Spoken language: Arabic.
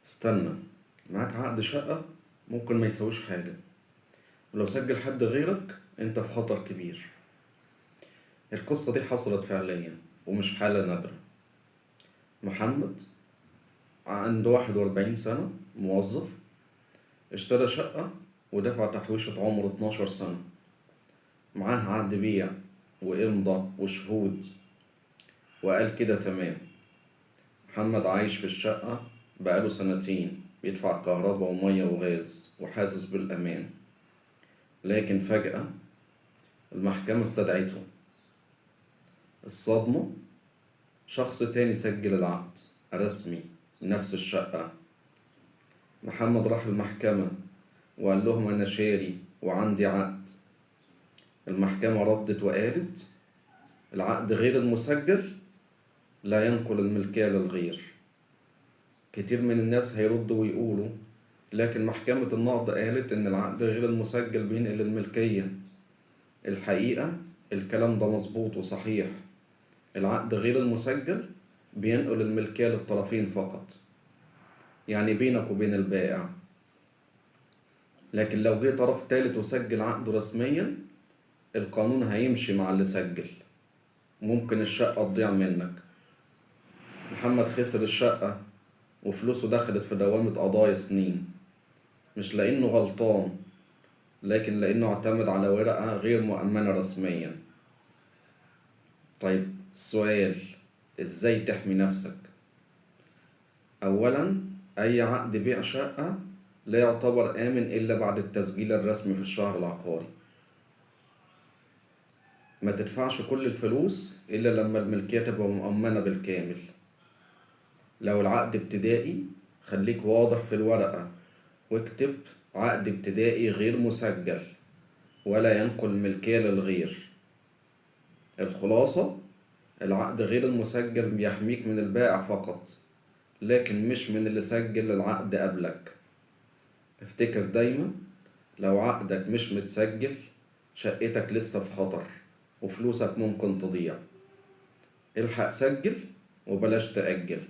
استنى. معاك عقد شقة ممكن ما يسويش حاجة، ولو سجل حد غيرك انت في خطر كبير. القصة دي حصلت فعليا ومش حالة نادرة. محمد عنده 41 سنة، موظف، اشترى شقة ودفع تحويشة عمره 12 سنة. معاه عقد بيع وإمضة وشهود، وقال كده تمام. محمد عايش في الشقة بقاله سنتين، بيدفع كهرباء ومية وغاز وحاسس بالأمان. لكن فجأة المحكمة استدعته. الصدمة، شخص تاني سجل العقد رسمي نفس الشقة. محمد راح المحكمة وقال لهم أنا شاري وعندي عقد. المحكمة ردت وقالت العقد غير المسجل لا ينقل الملكية للغير. كتير من الناس هيردوا ويقولوا لكن محكمة النقض قالت إن العقد غير المسجل بينقل الملكية. الحقيقة الكلام ده مظبوط وصحيح. العقد غير المسجل بينقل الملكية للطرفين فقط، يعني بينك وبين البائع. لكن لو جه طرف تالت وسجل عقده رسميا، القانون هيمشي مع اللي سجل. ممكن الشقة تضيع منك. محمد خسر الشقة وفلوسه دخلت في دوامة قضايا سنين، مش لأنه غلطان، لكن لأنه اعتمد على ورقة غير مؤمنة رسميا. طيب السؤال، ازاي تحمي نفسك؟ أولا، أي عقد بيع شقة لا يعتبر آمن إلا بعد التسجيل الرسمي في الشهر العقاري. ما تدفعش كل الفلوس إلا لما الملكية تبقى مؤمنة بالكامل. لو العقد ابتدائي خليك واضح في الورقة واكتب عقد ابتدائي غير مسجل ولا ينقل الملكية للغير. الخلاصة، العقد غير المسجل بيحميك من البائع فقط، لكن مش من اللي سجل العقد قبلك. افتكر دايما، لو عقدك مش متسجل شقتك لسه في خطر وفلوسك ممكن تضيع. الحق سجل وبلاش تأجل.